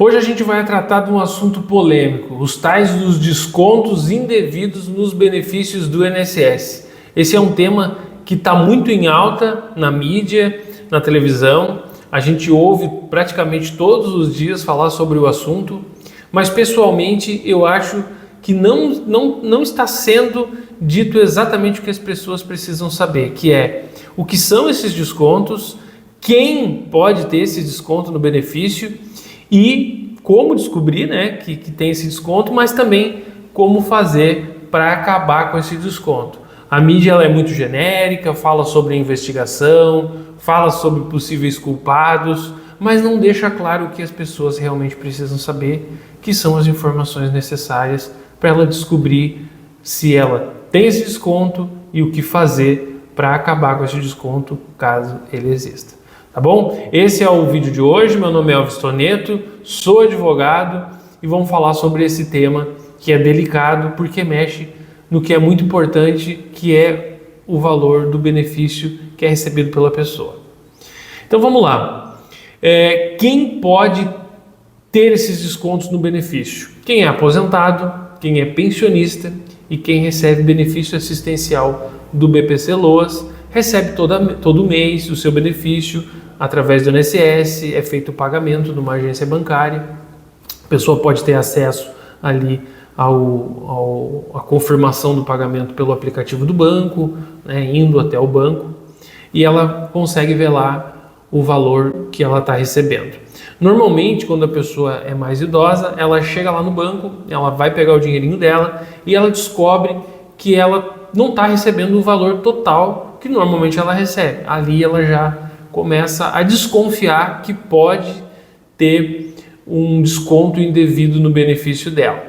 Hoje a gente vai tratar de um assunto polêmico, os tais dos descontos indevidos nos benefícios do INSS. Esse é um tema que está muito em alta na mídia, na televisão. A gente ouve praticamente todos os dias falar sobre o assunto, mas pessoalmente eu acho que não está sendo dito exatamente o que as pessoas precisam saber, que é o que são esses descontos, quem pode ter esse desconto no benefício e como descobrir, né, que tem esse desconto, mas também como fazer para acabar com esse desconto. A mídia ela é muito genérica, fala sobre a investigação, fala sobre possíveis culpados, mas não deixa claro o que as pessoas realmente precisam saber, que são as informações necessárias para ela descobrir se ela tem esse desconto e o que fazer para acabar com esse desconto, caso ele exista. Tá bom? Esse é o vídeo de hoje. Meu nome é Elvis Toneto, sou advogado e vamos falar sobre esse tema que é delicado porque mexe no que é muito importante, que é o valor do benefício que é recebido pela pessoa. Então vamos lá. Quem pode ter esses descontos no benefício? Quem é aposentado, quem é pensionista e quem recebe benefício assistencial do BPC-Loas, recebe todo mês o seu benefício através do INSS, é feito o pagamento numa agência bancária, a pessoa pode ter acesso ali a confirmação do pagamento pelo aplicativo do banco, né, indo até o banco, e ela consegue ver lá o valor que ela está recebendo. Normalmente, quando a pessoa é mais idosa, ela chega lá no banco, ela vai pegar o dinheirinho dela e ela descobre que ela não está recebendo o valor total que normalmente ela recebe. Ali ela já começa a desconfiar que pode ter um desconto indevido no benefício dela.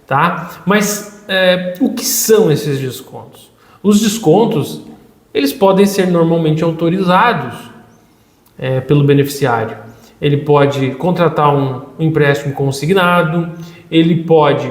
Tá? Mas o que são esses descontos? Os descontos, eles podem ser normalmente autorizados pelo beneficiário. Ele pode contratar um empréstimo consignado, ele pode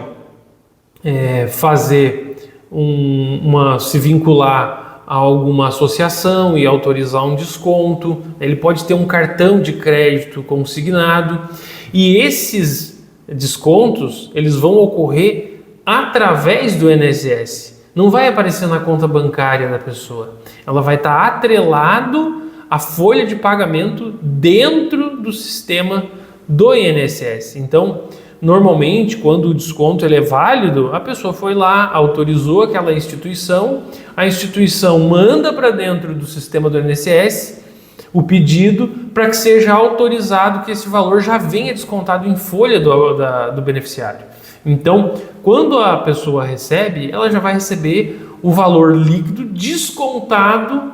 se vincular a alguma associação e autorizar um desconto, ele pode ter um cartão de crédito consignado, e esses descontos, eles vão ocorrer através do INSS. Não vai aparecer na conta bancária da pessoa. Ela vai estar atrelado à folha de pagamento dentro do sistema do INSS. Então, normalmente, quando o desconto ele é válido, a pessoa foi lá, autorizou aquela instituição, a instituição manda para dentro do sistema do INSS o pedido para que seja autorizado que esse valor já venha descontado em folha do beneficiário. Então, quando a pessoa recebe, ela já vai receber o valor líquido descontado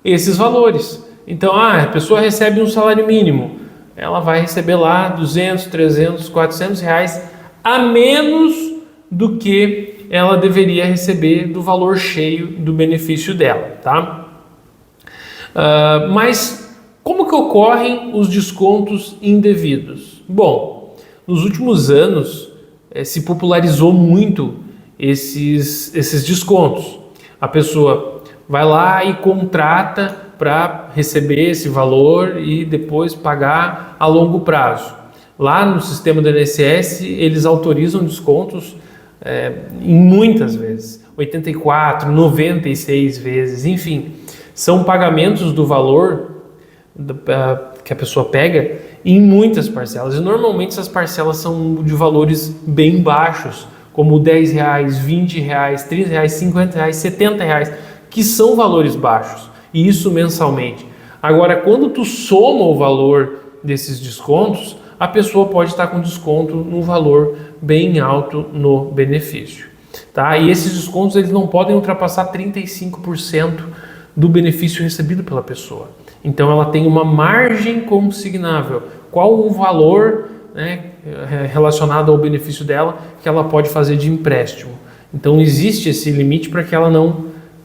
esses valores. Então, a pessoa recebe um salário mínimo, ela vai receber lá 200, 300, 400 reais a menos do que ela deveria receber do valor cheio do benefício dela, tá? Mas como que ocorrem os descontos indevidos? Bom, nos últimos anos se popularizou muito esses descontos. A pessoa vai lá e contrata para receber esse valor e depois pagar a longo prazo. Lá no sistema do INSS, eles autorizam descontos em muitas vezes, 84, 96 vezes, enfim. São pagamentos do valor que a pessoa pega em muitas parcelas. E normalmente essas parcelas são de valores bem baixos, como R$10, R$20, R$30, R$50, R$70, que são valores baixos. E isso mensalmente. Agora, quando tu soma o valor desses descontos, a pessoa pode estar com desconto no valor bem alto no benefício. Tá? E esses descontos eles não podem ultrapassar 35% do benefício recebido pela pessoa. Então ela tem uma margem consignável. Qual o valor, né, relacionado ao benefício dela que ela pode fazer de empréstimo? Então existe esse limite para que ela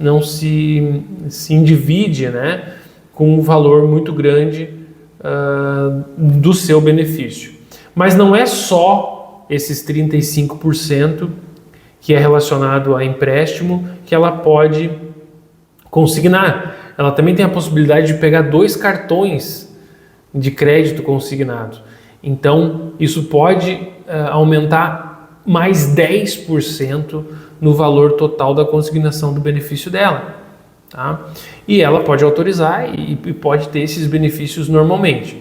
não se endivide, né, com um valor muito grande do seu benefício. Mas não é só esses 35% que é relacionado a empréstimo que ela pode consignar. Ela também tem a possibilidade de pegar 2 cartões de crédito consignado. Então, isso pode aumentar mais 10% no valor total da consignação do benefício dela. Tá? E ela pode autorizar e pode ter esses benefícios normalmente.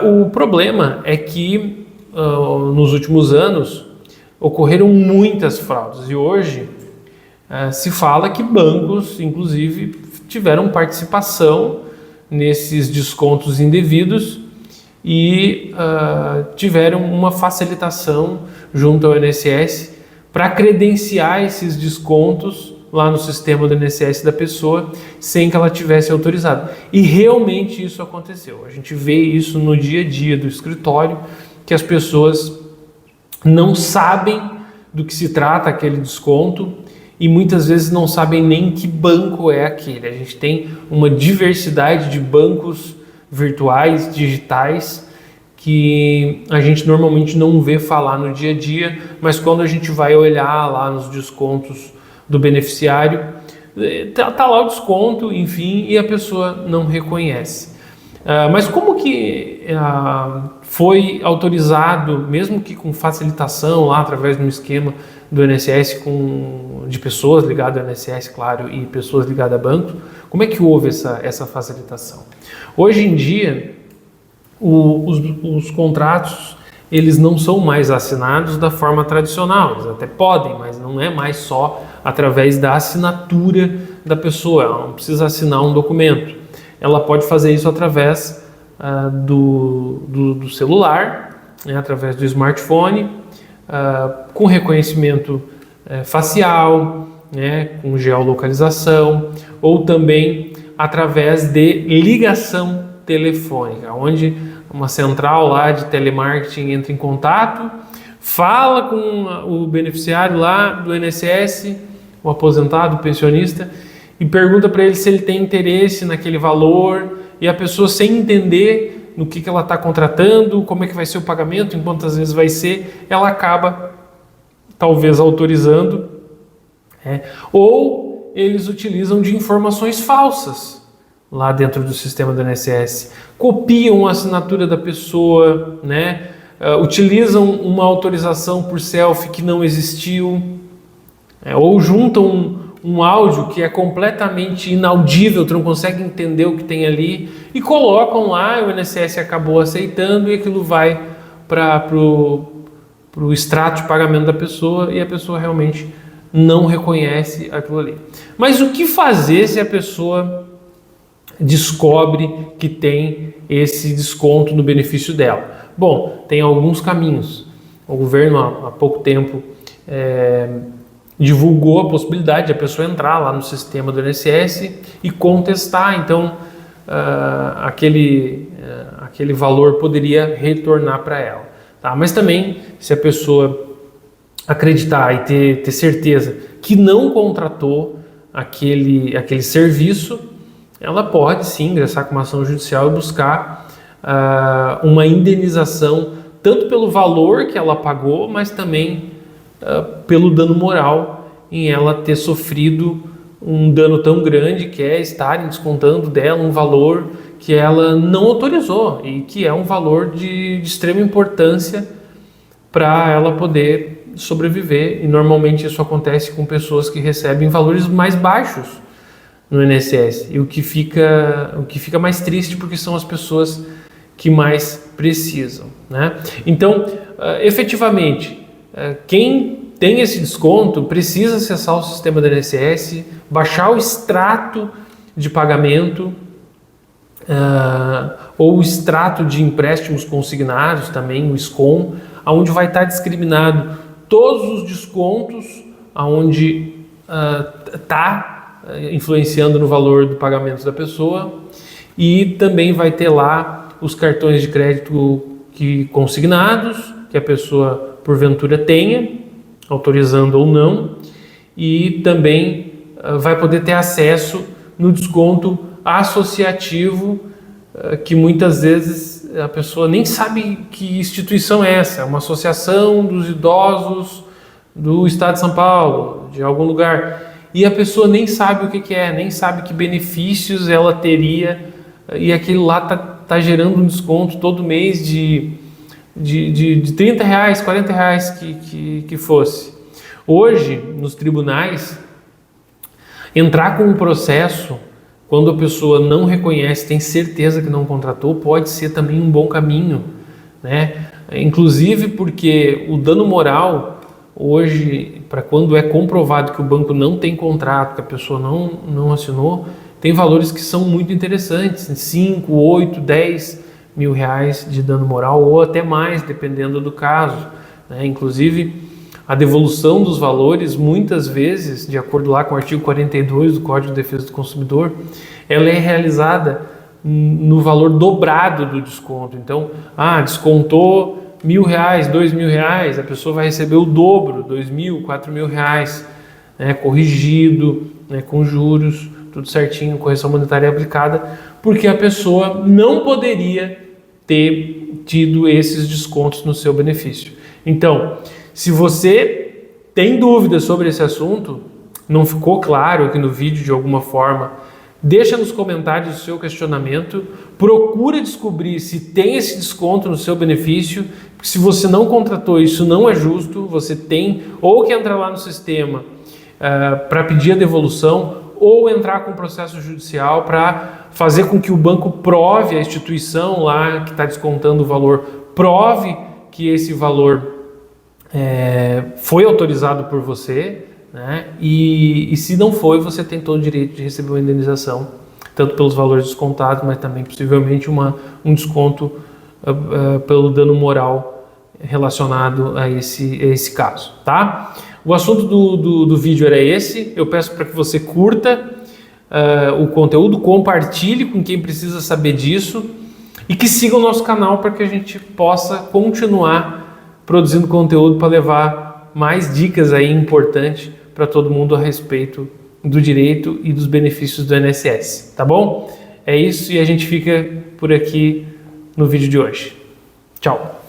O problema é que nos últimos anos ocorreram muitas fraudes e hoje se fala que bancos, inclusive, tiveram participação nesses descontos indevidos e tiveram uma facilitação junto ao INSS para credenciar esses descontos lá no sistema do INSS da pessoa sem que ela tivesse autorizado. E realmente isso aconteceu. A gente vê isso no dia a dia do escritório, que as pessoas não sabem do que se trata aquele desconto e muitas vezes não sabem nem que banco é aquele. A gente tem uma diversidade de bancos virtuais, digitais, que a gente normalmente não vê falar no dia a dia, mas quando a gente vai olhar lá nos descontos do beneficiário, tá lá o desconto, enfim, e a pessoa não reconhece. Mas como que foi autorizado, mesmo que com facilitação lá através de um esquema do INSS de pessoas ligadas ao INSS, claro, e pessoas ligadas a bancos, como é que houve essa facilitação? Hoje em dia, os contratos eles não são mais assinados da forma tradicional, eles até podem, mas não é mais só através da assinatura da pessoa, ela não precisa assinar um documento, ela pode fazer isso através do celular, né, através do smartphone, com reconhecimento facial, né, com geolocalização, ou também através de ligação telefônica, onde uma central lá de telemarketing entra em contato, fala com o beneficiário lá do INSS, o aposentado, o pensionista, e pergunta para ele se ele tem interesse naquele valor, e a pessoa, sem entender no que ela está contratando, como é que vai ser o pagamento, em quantas vezes vai ser, ela acaba talvez autorizando, ou eles utilizam de informações falsas lá dentro do sistema do INSS, copiam a assinatura da pessoa, né? Utilizam uma autorização por selfie que não existiu, ou juntam um áudio que é completamente inaudível, tu não consegue entender o que tem ali, e colocam lá, o INSS acabou aceitando e aquilo vai para o extrato de pagamento da pessoa e a pessoa realmente não reconhece aquilo ali. Mas o que fazer se a pessoa descobre que tem esse desconto no benefício dela? Bom, tem alguns caminhos. O governo há pouco tempo divulgou a possibilidade de a pessoa entrar lá no sistema do INSS e contestar, então aquele valor poderia retornar para ela. Tá? Mas também, se a pessoa acreditar e ter certeza que não contratou aquele serviço, ela pode sim ingressar com uma ação judicial e buscar uma indenização, tanto pelo valor que ela pagou, mas também pelo dano moral em ela ter sofrido um dano tão grande, que é estarem descontando dela um valor que ela não autorizou e que é um valor de extrema importância para ela poder sobreviver. E normalmente isso acontece com pessoas que recebem valores mais baixos no INSS, e o que fica mais triste, porque são as pessoas que mais precisam, né? Então, efetivamente, quem tem esse desconto precisa acessar o sistema do INSS, baixar o extrato de pagamento ou o extrato de empréstimos consignados, também o SCOM, onde vai estar discriminado todos os descontos, onde está influenciando no valor do pagamento da pessoa, e também vai ter lá os cartões de crédito consignados, que a pessoa porventura tenha, autorizando ou não, e também vai poder ter acesso no desconto associativo, que muitas vezes a pessoa nem sabe que instituição é essa, é uma associação dos idosos do estado de São Paulo, de algum lugar, e a pessoa nem sabe o que é, nem sabe que benefícios ela teria, e aquilo lá tá gerando um desconto todo mês de de 30 reais, 40 reais que fosse. Hoje, nos tribunais, entrar com um processo, quando a pessoa não reconhece, tem certeza que não contratou, pode ser também um bom caminho, né? Inclusive porque o dano moral, hoje, para quando é comprovado que o banco não tem contrato, que a pessoa não assinou, tem valores que são muito interessantes, 5, 8, 10 mil reais de dano moral ou até mais, dependendo do caso, né? Inclusive, a devolução dos valores, muitas vezes, de acordo lá com o artigo 42 do Código de Defesa do Consumidor, ela é realizada no valor dobrado do desconto. Então, descontou R$1.000, R$2.000, a pessoa vai receber o dobro, R$2.000, R$4.000, né, corrigido, né, com juros, tudo certinho, correção monetária aplicada, porque a pessoa não poderia ter tido esses descontos no seu benefício. Então, se você tem dúvidas sobre esse assunto, não ficou claro aqui no vídeo de alguma forma, deixa nos comentários o seu questionamento, procura descobrir se tem esse desconto no seu benefício, porque se você não contratou, isso não é justo, você tem ou que entrar lá no sistema para pedir a devolução, ou entrar com processo judicial para fazer com que o banco prove, a instituição lá que está descontando o valor, prove que esse valor foi autorizado por você, né? E se não foi, você tem todo o direito de receber uma indenização, tanto pelos valores descontados, mas também possivelmente um desconto pelo dano moral relacionado a esse caso, tá? O assunto do vídeo era esse. Eu peço para que você curta o conteúdo, compartilhe com quem precisa saber disso e que siga o nosso canal para que a gente possa continuar produzindo conteúdo para levar mais dicas aí importantes para todo mundo a respeito do direito e dos benefícios do INSS, tá bom? É isso e a gente fica por aqui no vídeo de hoje. Tchau!